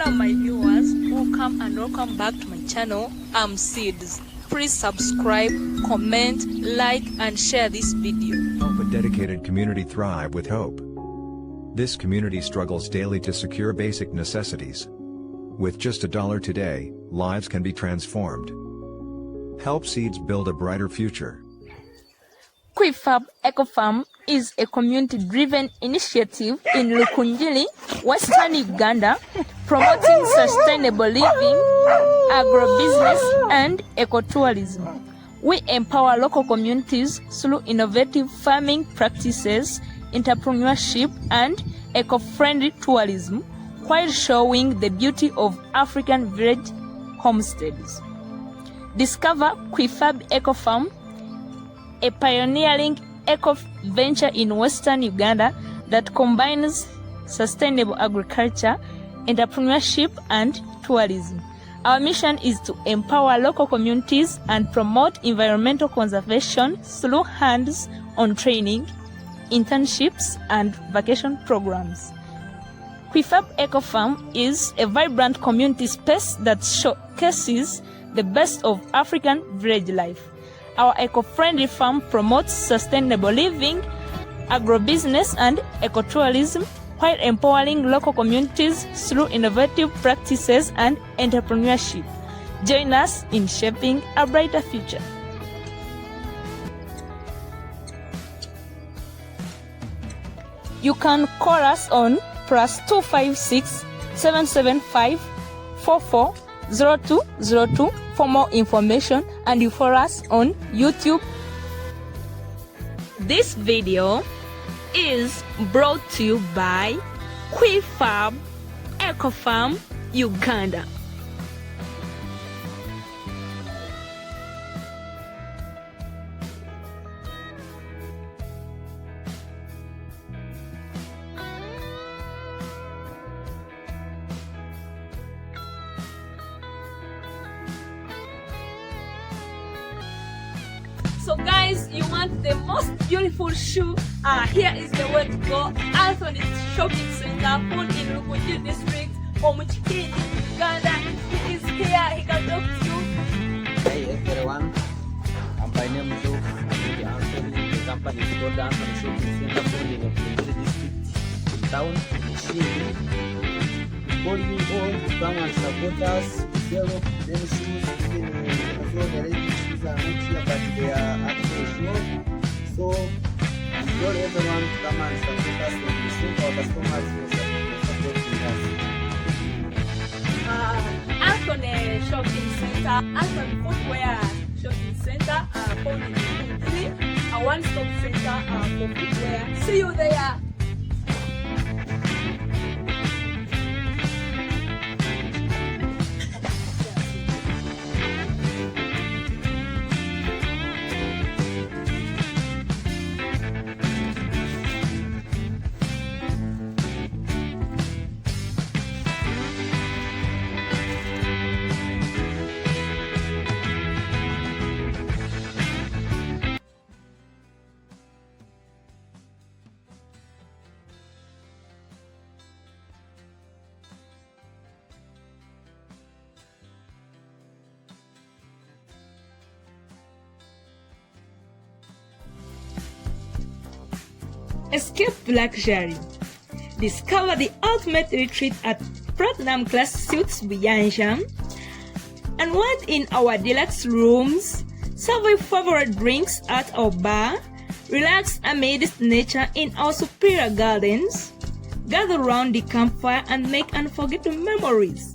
Hello my viewers, welcome and welcome back to my channel. I'm Seeds. Please subscribe, comment, like and share this video. Help a dedicated community thrive with hope. This community struggles daily to secure basic necessities. With just $1 today, lives can be transformed. Help Seeds build a brighter future. Prefab Eco Farm is a community-driven initiative in Lukunjili, Western Uganda, promoting sustainable living, agribusiness, and ecotourism. We empower local communities through innovative farming practices, entrepreneurship, and eco-friendly tourism, while showing the beauty of African village homesteads. Discover Prefab Eco Farm, a pioneering eco-venture in Western Uganda that combines sustainable agriculture, entrepreneurship, and tourism. Our mission is to empower local communities and promote environmental conservation through hands-on training, internships, and vacation programs. Prefab Eco Farm is a vibrant community space that showcases the best of African village life. Our eco-friendly farm promotes sustainable living, agrobusiness, and ecotourism while empowering local communities through innovative practices and entrepreneurship. Join us in shaping a brighter future. You can call us on +256 775 440202 for more information, and you follow us on YouTube. This video is brought to you by Prefab Eco Farm, Uganda. So guys, you want the most beautiful shoe? Here is the way to go. Anthony's Shopping Center, found in Lukunjili district, Omuchikini, Uganda. He is here. He can talk to you. Hey everyone, my name is Anthony. The company is called Anthony Shopping Center, found in Lukunjili district, in town, Shiri. Call me all to come and support us. Sell them shoes, even the ladies' shoes are not here, but they are at the shop. So, call everyone to come and support us. When we see our customers for supporting us. Anthony Shopping Center, Anthony Footwear Shopping Center, found in Lukunjili, a one-stop center for footwear. See you there. Escape luxury. Discover the ultimate retreat at Platinum Class Suites Rwenshama. Unwind in our deluxe rooms, serve your favorite drinks at our bar, relax amidst nature in our superior gardens, gather around the campfire and make unforgettable memories.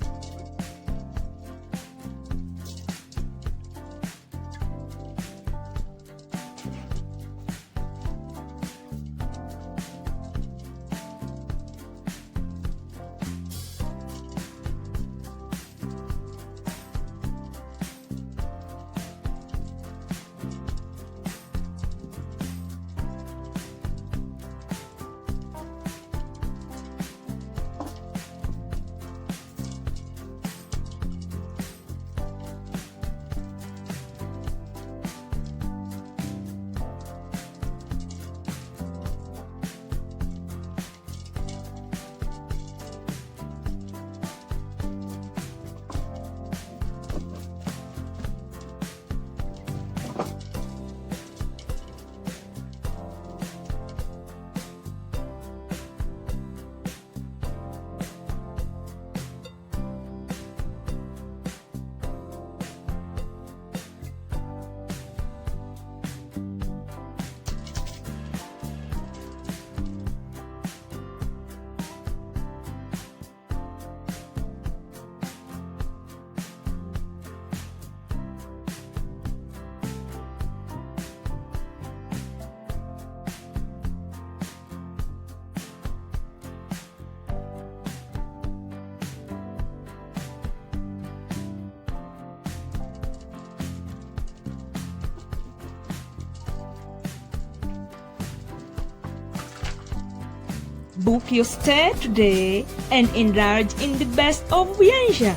Book your stay today and indulge in the best of Rwenshama.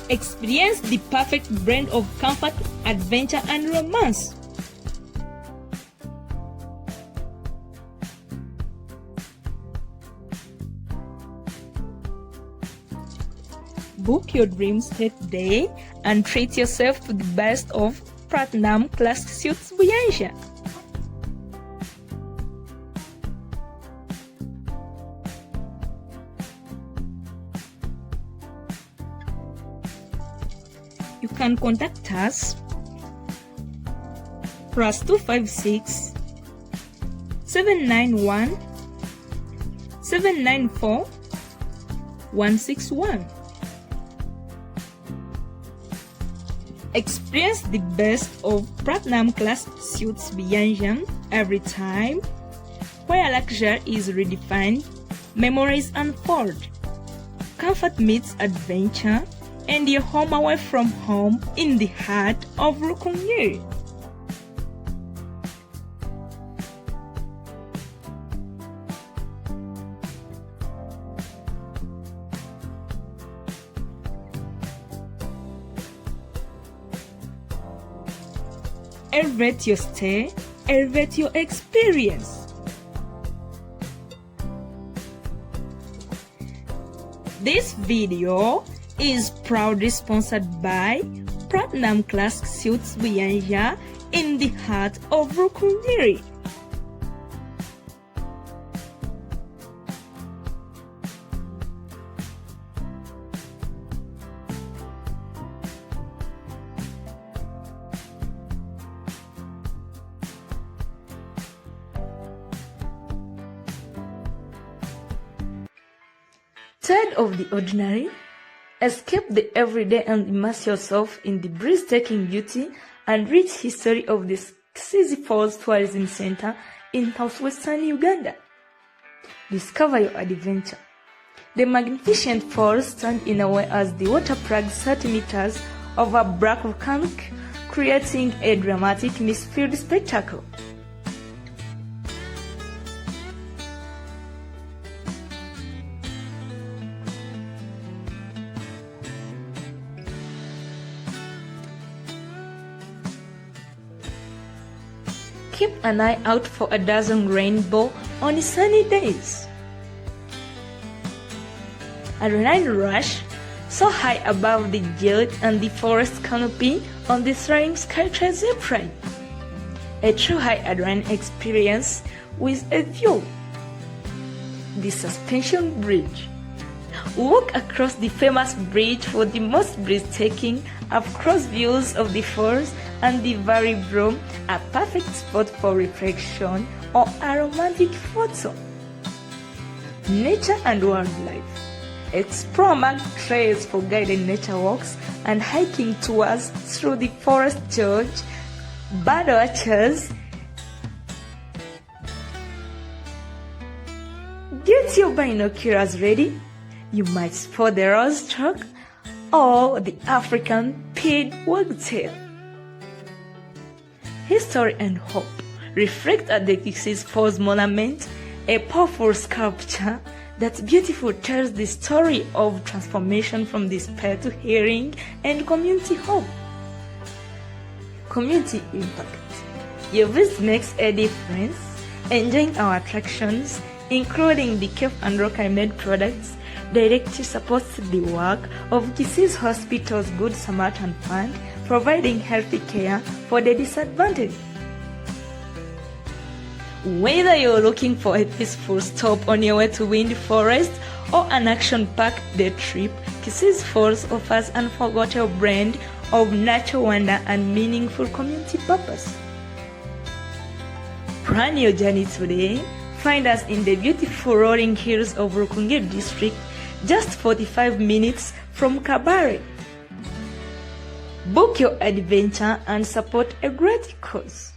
Experience the perfect blend of comfort, adventure, and romance. Book your dream stay today and treat yourself to the best of Platinum Classic Suites Rwenshama. You can contact us +256 791 794 161. Experience the best of Platinum Class Suites Rwenshama every time, where luxury is redefined, memories unfold, comfort meets adventure, and your home away from home in the heart of Rukungiri. Elevate your stay, elevate your experience. This video is proudly sponsored by Platinum Classic Suites Rwenshama in the heart of Rukungiri. Tired of the ordinary? Escape the everyday and immerse yourself in the breathtaking beauty and rich history of the Kisizi Falls Tourism Center in southwestern Uganda. Discover your adventure. The magnificent falls stand in a way as the water plugs 30 meters over black volcanic, creating a dramatic mist-filled spectacle. Keep an eye out for a dozen rainbows on sunny days. Adrenaline rush, so high above the gate and the forest canopy on the Serene Skytrain zipline. A true high adrenaline experience with a view. The suspension bridge. Walk across the famous bridge for the most breathtaking up-close views of the falls and the valley below, a perfect spot for reflection or a romantic photo. Nature and wildlife. Explore marked trails for guided nature walks and hiking tours through the forest gorge, bird watchers. Get your binoculars ready. You might spot the rose stalk or the African pied wagtail. History and hope. Reflect at the Kisizi Falls Monument, a powerful sculpture that beautifully tells the story of transformation from despair to healing and community hope. Community impact. Your visit makes a difference. Enjoying our attractions, including the Cape and locally made products, directly supports the work of Kisizi Hospital's Good Samaritan Fund, providing healthy care for the disadvantaged. Whether you're looking for a peaceful stop on your way to Wind Forest or an action-packed day trip, Kisizi Falls offers an unforgettable blend of natural wonder and meaningful community purpose. Plan your journey today. Find us in the beautiful rolling hills of Rukungiri district, just 45 minutes from Kabare. Book your adventure and support a great cause.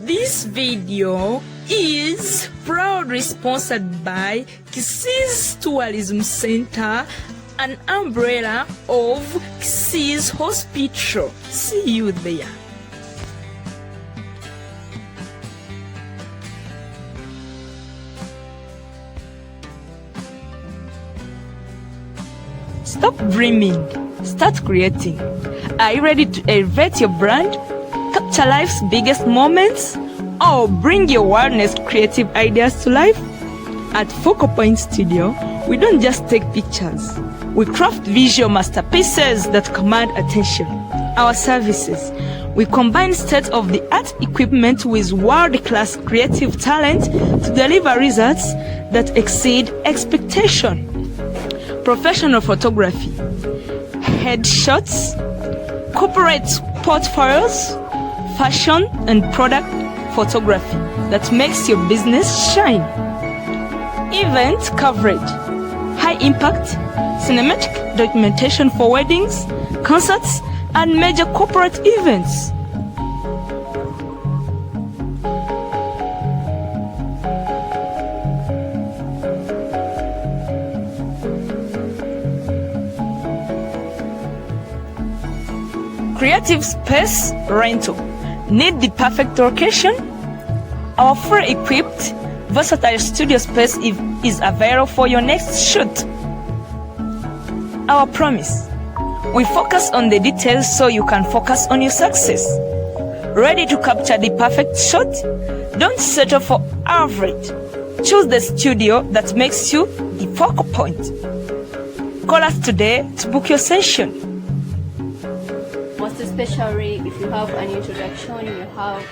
This video is proudly sponsored by Kisses Tourism Center, an umbrella of Kisses Hospital. See you there. Stop dreaming, start creating. Are you ready to elevate your brand, capture life's biggest moments, or bring your wildness creative ideas to life? At Focal Point Studio, we don't just take pictures. We craft visual masterpieces that command attention. Our services: we combine state-of-the-art equipment with world-class creative talent to deliver results that exceed expectation. Professional photography, headshots, corporate portfolios, fashion and product photography that makes your business shine. Event coverage, high impact, cinematic documentation for weddings, concerts, and major corporate events. creative space rental. Need the perfect location? Our fully equipped, versatile studio space is available for your next shoot. Our promise: we focus on the details so you can focus on your success. Ready to capture the perfect shot? Don't settle for average. Choose the studio that makes you the focal point. Call us today to book your session. Most especially if you have an introduction, you have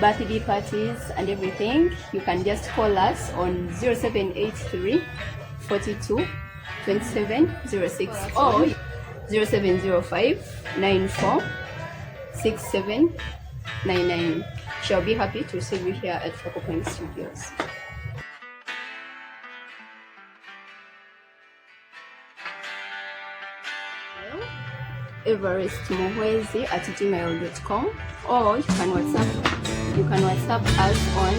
birthday parties and everything, you can just call us on 0783 42 2706 or 0705 94 6799. Shall be happy to receive you here at Focal Point Studios. everestmuhwezi@gmail.com, or you can WhatsApp us on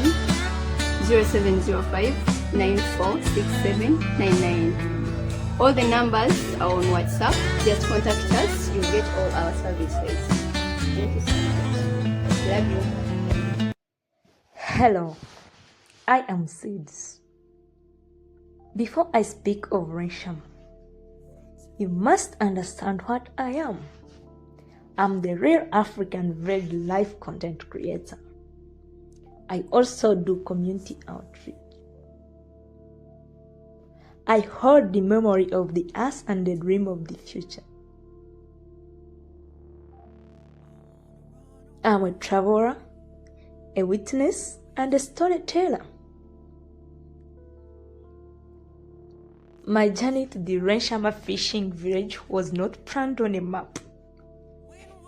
0705 946799. All the numbers are on WhatsApp. Just contact us, you'll get all our services. Thank you so much. Love you. Hello, I am Seeds. Before I speak of Rwenshama, you must understand what I am. I'm the real African village life content creator. I also do community outreach. I hold the memory of the past and the dream of the future. I'm a traveler, a witness, and a storyteller. My journey to the Rwenshama Fishing Village was not planned on a map.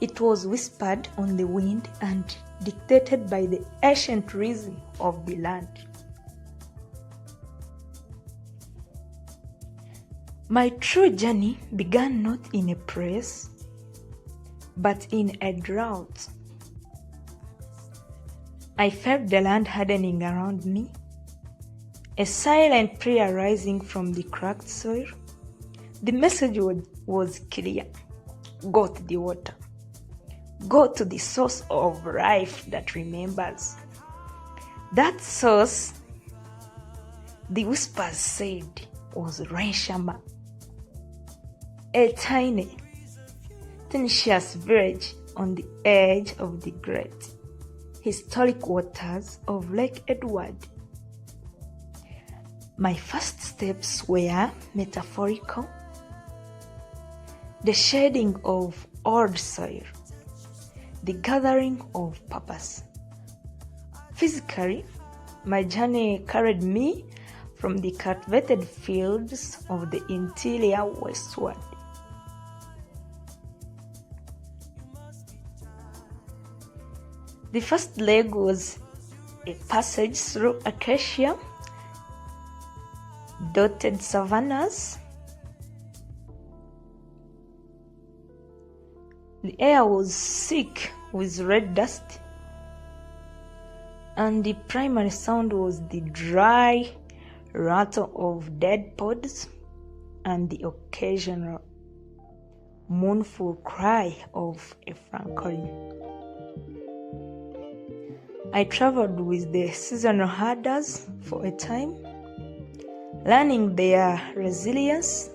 It was whispered on the wind and dictated by the ancient rhythm of the land. My true journey began not in a place, but in a drought. I felt the land hardening around me, a silent prayer rising from the cracked soil. The message was clear: go to the water. Go to the source of life that remembers. That source, the whispers said, was Rwenshama, a tiny, tenacious village on the edge of the great historic waters of Lake Edward. My first steps were metaphorical, the shedding of old soil, the gathering of purpose. Physically, my journey carried me from the cultivated fields of the interior westward. The first leg was a passage through acacia, dotted savannahs. The air was thick with red dust, and the primary sound was the dry rattle of dead pods and the occasional mournful cry of a francolin. I traveled with the seasonal herders for a time, learning their resilience,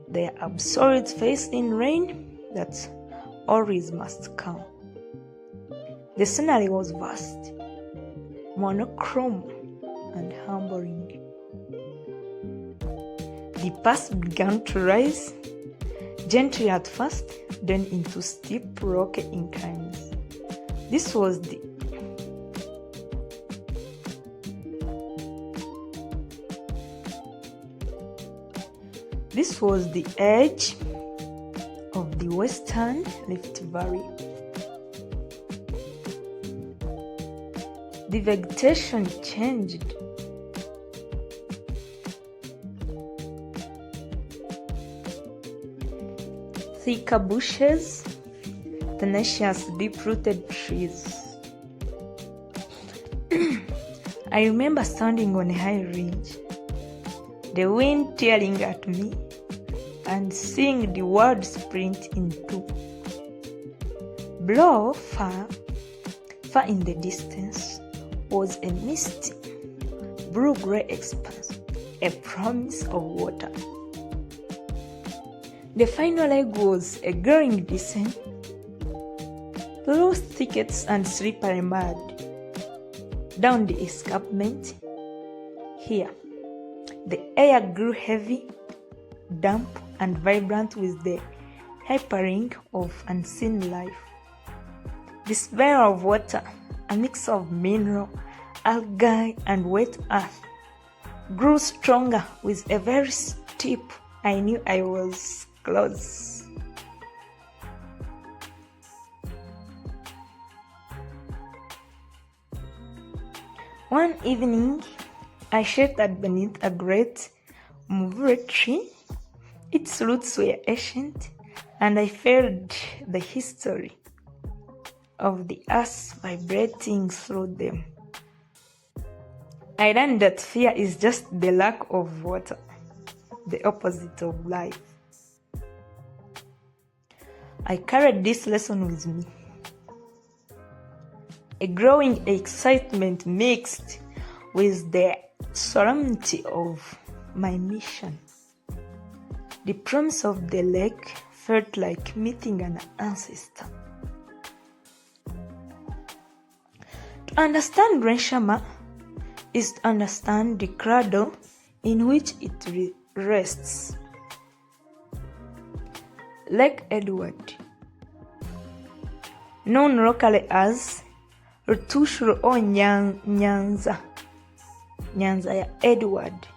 their absolute faith in rain that always must come. The scenery was vast, monochrome, and humbling. The paths began to rise, gently at first, then into steep rocky inclines. This was the edge of the Western Rift Valley. The vegetation changed. Thicker bushes, tenacious, deep-rooted trees. I remember standing on a high ridge, the wind tearing at me, and seeing the world split in two, Below, far in the distance, was a misty, blue-gray expanse, a promise of water. The final leg was a growing descent through thickets and slippery mud. Down the escarpment, here, the air grew heavy, damp, and vibrant with the hypering of unseen life. The smell of water, a mix of mineral, algae, and wet earth, grew stronger with a very steep. I knew I was close. One evening, I sheltered beneath a great mulberry tree. Its roots were ancient, and I felt the history of the earth vibrating through them. I learned that fear is just the lack of water, the opposite of life. I carried this lesson with me. A growing excitement mixed with the solemnity of my mission. The promise of the lake felt like meeting an ancestor. To understand Rwenshama is to understand the cradle in which it rests. Lake Edward, known locally as Rutushuru o Nyanza ya Edward.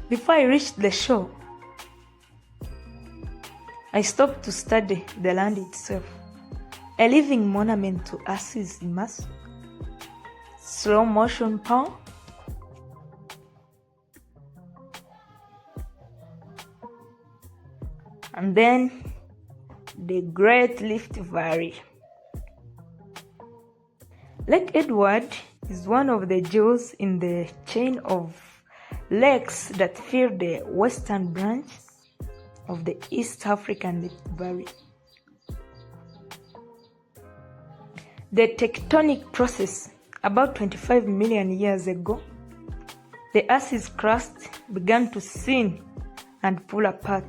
Before I reached the shore, I stopped to study the land itself, a living monument to Earth's mass, slow motion power, and then the Great Rift Valley. Lake Edward is one of the jewels in the chain of lakes that fill the western branch of the East African Rift Valley. The tectonic process, about 25 million years ago, the Earth's crust began to thin and pull apart.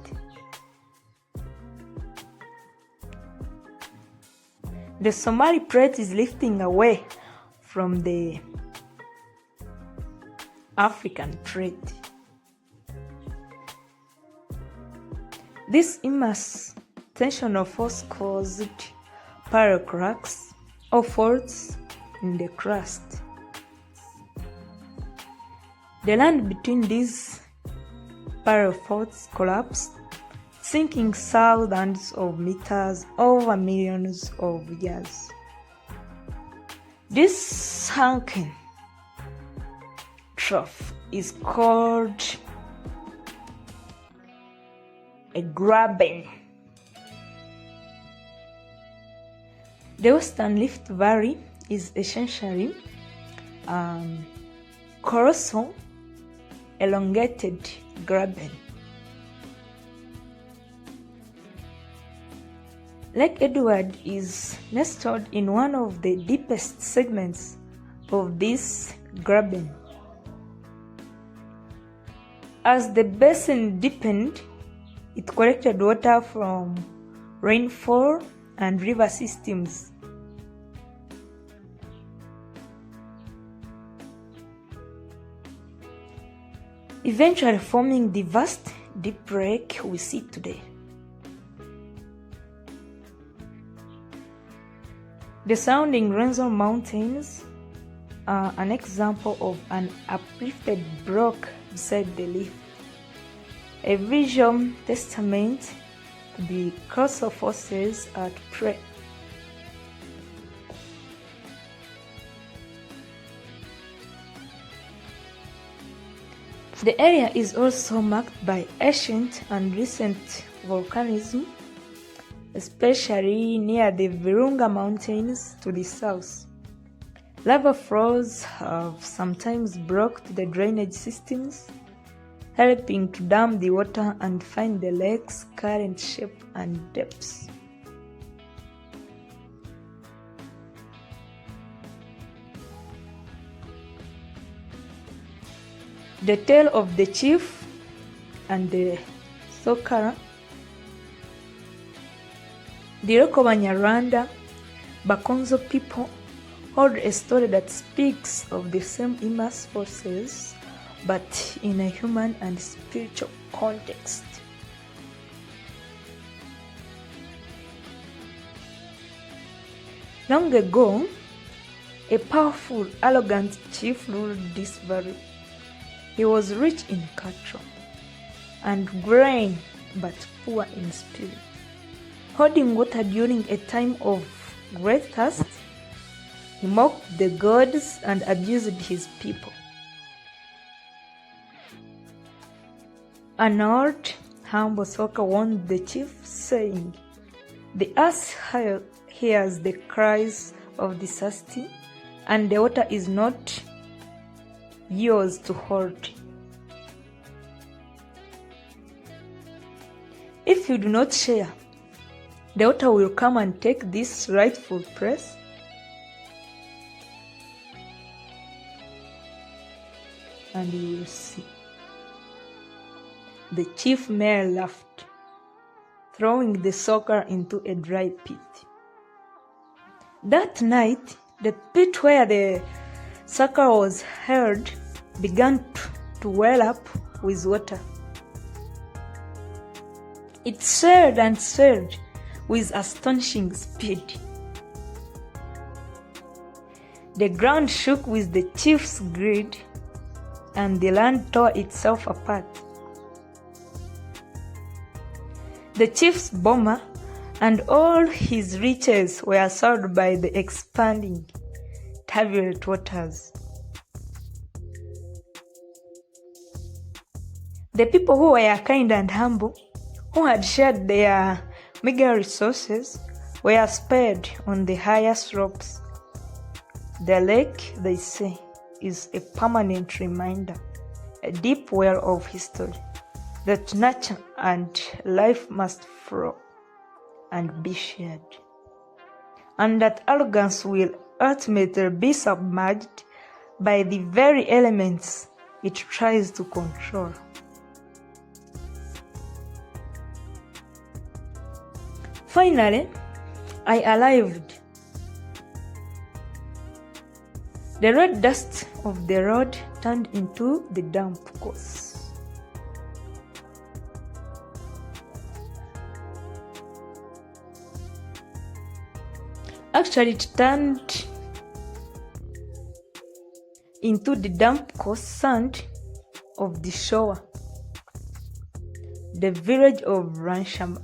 The Somali plate is lifting away from the African plate. This immense tensional force caused parallel cracks or faults in the crust. The land between these parallel faults collapsed, sinking thousands of meters over millions of years. This sunken trough is called a graben. The Western Rift Valley is essentially colossal, elongated graben. Lake Edward is nestled in one of the deepest segments of this graben. As the basin deepened, it collected water from rainfall and river systems. Eventually forming the vast deep lake we see today. The surrounding Rwenshama Mountains are an example of an uplifted block beside the reef, a visual testament to the colossal forces at play. The area is also marked by ancient and recent volcanism, especially near the Virunga Mountains to the south. Lava flows have sometimes blocked the drainage systems, helping to dam the water and find the lake's current shape and depths. The tale of the chief and the Sokara. The local Banyarwanda Bakonzo people hold a story that speaks of the same immense forces, but in a human and spiritual context. Long ago, a powerful, arrogant chief ruled this valley. He was rich in cattle and grain, but poor in spirit. Holding water during a time of great thirst, he mocked the gods and abused his people. An old, humble Soka warned the chief, saying, "The earth hears the cries of the thirsty, and the water is not yours to hold. If you do not share, the water will come and take this rightful place." And you will see. The chief mayor laughed, throwing the Soka into a dry pit. That night, the pit where the Soka was held began to well up with water. It swelled and swelled with astonishing speed. The ground shook with the chief's greed, and the land tore itself apart. The chief's boma and all his riches were sold by the expanding, turbulent waters. The people who were kind and humble, who had shared their meager resources, were spared on the higher slopes. The lake, they say, is a permanent reminder, a deep well of history, that nature and life must flow and be shared, and that arrogance will ultimately be submerged by the very elements it tries to control. Finally, I arrived. The red dust of the road turned into the damp course. Actually, it turned into the damp coarse sand of the shore, the village of Rwenshama,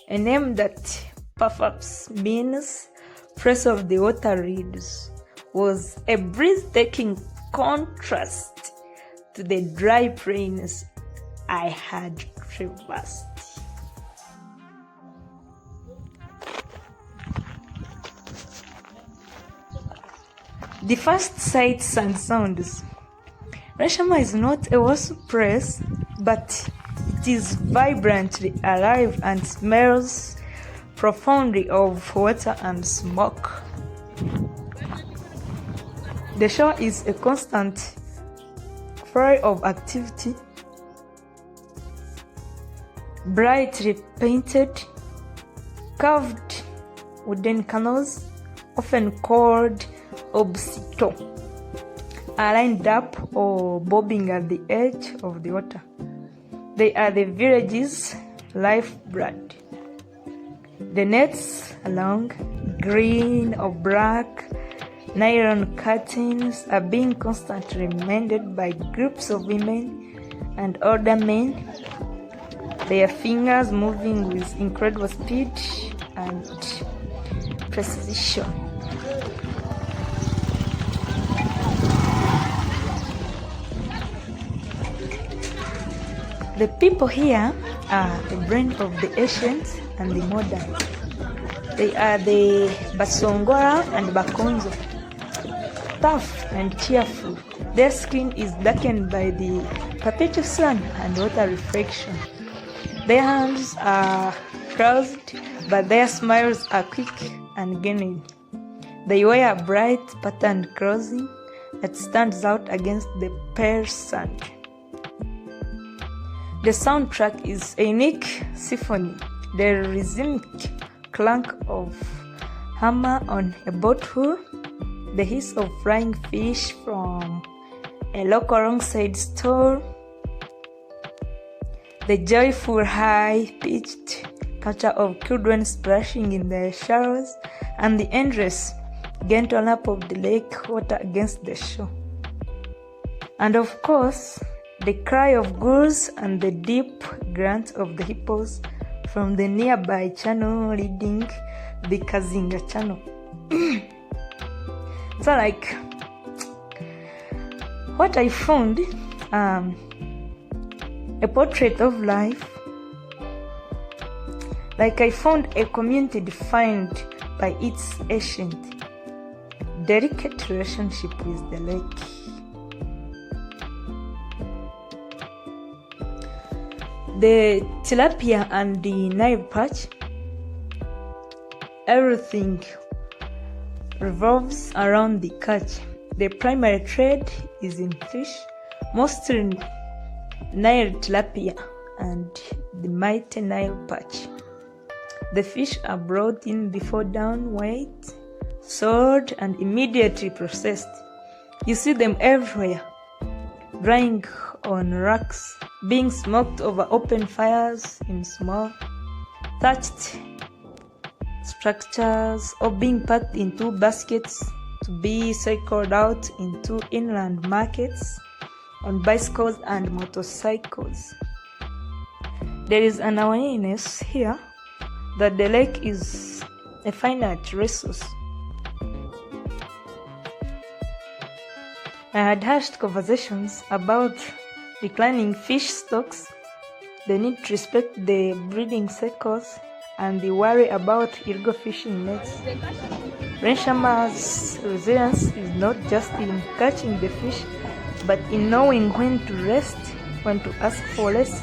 a name that perhaps means place of the water reeds, was a breathtaking contrast to the dry plains I had traversed. The first sights and sounds. Rwenshama is not a wholesome place, but it is vibrantly alive and smells profoundly of water and smoke. The shore is a constant flurry of activity, brightly painted, carved wooden canoes, often called obsito, are lined up or bobbing at the edge of the water. They are the village's lifeblood. The nets, long, green or black nylon curtains, are being constantly mended by groups of women and older men, their fingers moving with incredible speed and precision. The people here are a blend of the ancient and the modern. They are the Basongora and Bakonzo, tough and cheerful, Their skin is darkened by the perpetual sun and water reflection. Their hands are crossed, but their smiles are quick and grinning. They wear a bright patterned clothing that stands out against the pale sand. The soundtrack is a unique symphony. The rhythmic clank of hammer on a boat hull, the hiss of flying fish from a local roadside stall, the joyful high-pitched culture of children splashing in the shallows, and the endless gentle lap of the lake water against the shore. And of course, the cry of gulls and the deep grunt of the hippos from the nearby channel leading the Kazinga channel. So like, what I found, a portrait of life. Like I found a community defined by its ancient, delicate relationship with the lake. The tilapia and the Nile perch, everything revolves around the catch. The primary trade is in fish, mostly Nile tilapia and the mighty Nile perch. The fish are brought in before dawn, weighed, sold, and immediately processed. You see them everywhere, drying on racks, being smoked over open fires in small, thatched structures, or being packed into baskets to be cycled out into inland markets on bicycles and motorcycles. There is an awareness here that the lake is a finite resource. I had hashed conversations about declining fish stocks, the need to respect the breeding cycles, and the worry about illegal fishing nets. Rwenshama's resilience is not just in catching the fish, but in knowing when to rest, when to ask for less,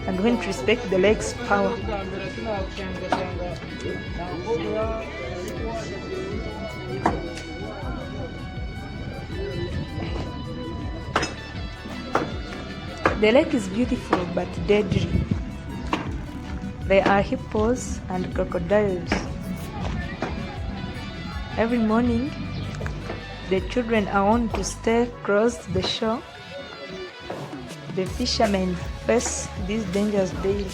and when to respect the lake's power. The lake is beautiful but deadly. There are hippos and crocodiles. Every morning, the children are warned to stay close to the shore. The fishermen face these dangers daily,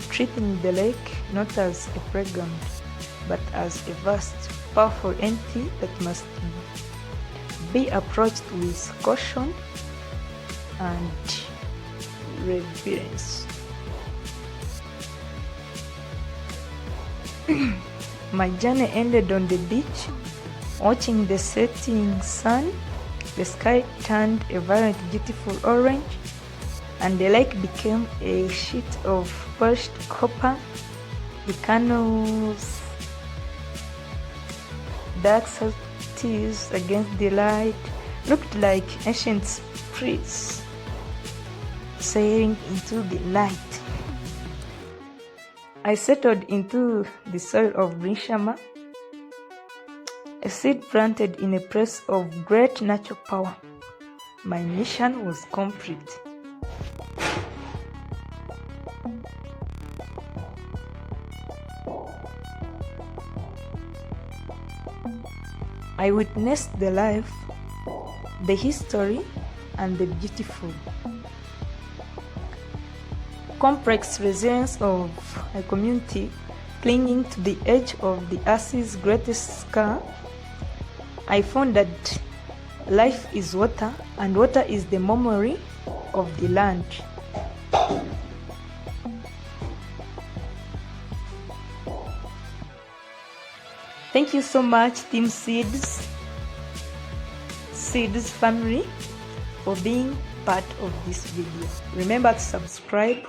treating the lake not as a playground, but as a vast, powerful entity that must be approached with caution and reverence. My journey ended on the beach, watching the setting sun. The sky turned a vibrant, beautiful orange, and the lake became a sheet of polished copper. The canoes, dark salties against the light, looked like ancient spirits sailing into the light. I settled into the soil of Rwenshama, a seed planted in a place of great natural power. My mission was complete. I witnessed the life, the history, and the beautiful, complex resilience of a community clinging to the edge of the earth's greatest scar. I found that life is water, and water is the memory of the land. Thank you so much, Team Seeds family, for being part of this video. Remember to subscribe